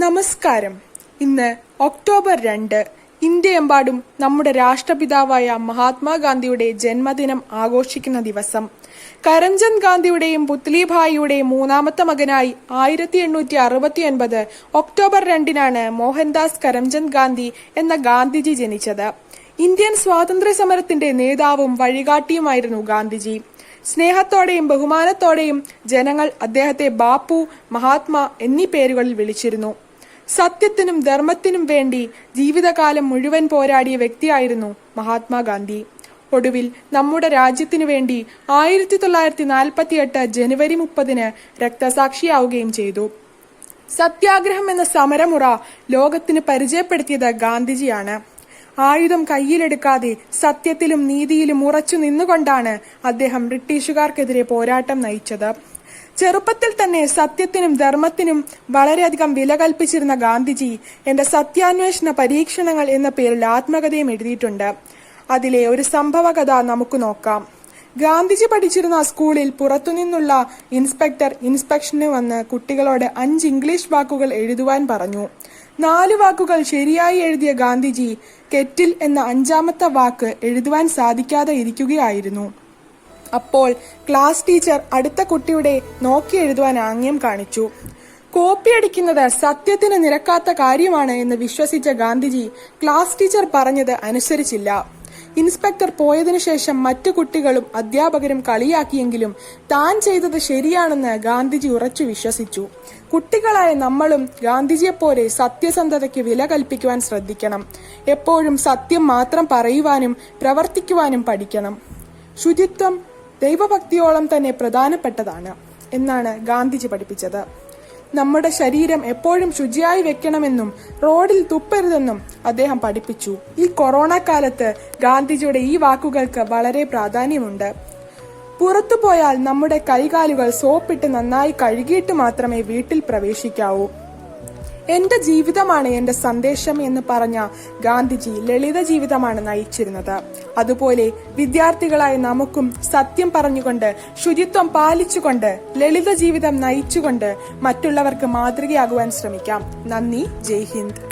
നമസ്കാരം. ഇന്ന് ഒക്ടോബർ 2 ഇന്ത്യയെമ്പാടും നമ്മുടെ രാഷ്ട്രപിതാവായ മഹാത്മാഗാന്ധിയുടെ ജന്മദിനം ആഘോഷിക്കുന്ന ദിവസം. കരംചന്ദ് ഗാന്ധിയുടെയും പുത്ലിഭായിയുടെയും മൂന്നാമത്തെ മകനായി 1869 ഒക്ടോബർ 2 മോഹൻദാസ് കരംചന്ദ് ഗാന്ധി എന്ന ഗാന്ധിജി ജനിച്ചത്. ഇന്ത്യൻ സ്വാതന്ത്ര്യ സമരത്തിന്റെ നേതാവും വഴികാട്ടിയുമായിരുന്നു ഗാന്ധിജി. സ്നേഹത്തോടെയും ബഹുമാനത്തോടെയും ജനങ്ങൾ അദ്ദേഹത്തെ ബാപ്പു, മഹാത്മാ എന്നീ പേരുകളിൽ വിളിച്ചിരുന്നു. സത്യത്തിനും ധർമ്മത്തിനും വേണ്ടി ജീവിതകാലം മുഴുവൻ പോരാടിയ വ്യക്തിയായിരുന്നു മഹാത്മാഗാന്ധി. ഒടുവിൽ നമ്മുടെ രാജ്യത്തിനു വേണ്ടി 1948 ജനുവരി 30 രക്തസാക്ഷിയാവുകയും ചെയ്തു. സത്യാഗ്രഹം എന്ന സമരമുറ ലോകത്തിന് പരിചയപ്പെടുത്തിയത് ഗാന്ധിജിയാണ്. ആയുധം കയ്യിലെടുക്കാതെ സത്യത്തിലും നീതിയിലും ഉറച്ചു നിന്നുകൊണ്ടാണ് അദ്ദേഹം ബ്രിട്ടീഷുകാർക്കെതിരെ പോരാട്ടം നയിച്ചത്. ചെറുപ്പത്തിൽ തന്നെ സത്യത്തിനും ധർമ്മത്തിനും വളരെയധികം വില കൽപ്പിച്ചിരുന്ന ഗാന്ധിജി എന്റെ സത്യാന്വേഷണ പരീക്ഷണങ്ങൾ എന്ന പേരിൽ ആത്മകഥയും എഴുതിയിട്ടുണ്ട്. അതിലെ ഒരു സംഭവ കഥ നമുക്ക് നോക്കാം. ഗാന്ധിജി പഠിച്ചിരുന്ന സ്കൂളിൽ പുറത്തുനിന്നുള്ള ഇൻസ്പെക്ടർ ഇൻസ്പെക്ഷന് വന്ന് കുട്ടികളോട് 5 ഇംഗ്ലീഷ് വാക്കുകൾ എഴുതുവാൻ പറഞ്ഞു. 4 വാക്കുകൾ ശരിയായി എഴുതിയ ഗാന്ധിജി കെറ്റിൽ എന്ന 5ാമത്തെ വാക്ക് എഴുതുവാൻ സാധിക്കാതെ ഇരിക്കുകയായിരുന്നു. അപ്പോൾ ക്ലാസ് ടീച്ചർ അടുത്ത കുട്ടിയുടെ നോക്കി എഴുതുവാൻ ആംഗ്യം കാണിച്ചു. കോപ്പി അടിക്കുന്നത് സത്യത്തിന് നിരക്കാത്ത കാര്യമാണ് എന്ന് വിശ്വസിച്ച ഗാന്ധിജി ക്ലാസ് ടീച്ചർ പറഞ്ഞത് അനുസരിച്ചില്ല. ഇൻസ്പെക്ടർ പോയതിനു ശേഷം മറ്റു കുട്ടികളും അധ്യാപകരും കളിയാക്കിയെങ്കിലും താൻ ചെയ്തത് ശരിയാണെന്ന് ഗാന്ധിജി ഉറച്ചു വിശ്വസിച്ചു. കുട്ടികളായ നമ്മളും ഗാന്ധിജിയെപ്പോലെ സത്യസന്ധതയ്ക്ക് വില കൽപ്പിക്കുവാൻ ശ്രദ്ധിക്കണം. എപ്പോഴും സത്യം മാത്രം പറയുവാനും പ്രവർത്തിക്കുവാനും പഠിക്കണം. ശുചിത്വം ദൈവഭക്തിയോളം തന്നെ പ്രധാനപ്പെട്ടതാണ് എന്നാണ് ഗാന്ധിജി പഠിപ്പിച്ചത്. നമ്മുടെ ശരീരം എപ്പോഴും ശുചിയായി വെക്കണമെന്നും റോഡിൽ തുപ്പരുതെന്നും അദ്ദേഹം പഠിപ്പിച്ചു. ഈ കൊറോണ കാലത്ത് ഗാന്ധിജിയുടെ ഈ വാക്കുകൾക്ക് വളരെ പ്രാധാന്യമുണ്ട്. പുറത്തു പോയാൽ നമ്മുടെ കൈകാലുകൾ സോപ്പിട്ട് നന്നായി കഴുകിയിട്ട് മാത്രമേ വീട്ടിൽ പ്രവേശിക്കാവൂ. എന്റെ ജീവിതമാണ് എന്റെ സന്ദേശം എന്ന് പറഞ്ഞ ഗാന്ധിജി ലളിത ജീവിതമാണ് നയിച്ചിരുന്നത്. അതുപോലെ വിദ്യാർത്ഥികളായ നമുക്കും സത്യം പറഞ്ഞുകൊണ്ട്, ശുചിത്വം പാലിച്ചുകൊണ്ട്, ലളിത ജീവിതം നയിച്ചുകൊണ്ട് മറ്റുള്ളവർക്ക് മാതൃകയാകുവാൻ ശ്രമിക്കാം. നന്ദി. ജയ് ഹിന്ദ്.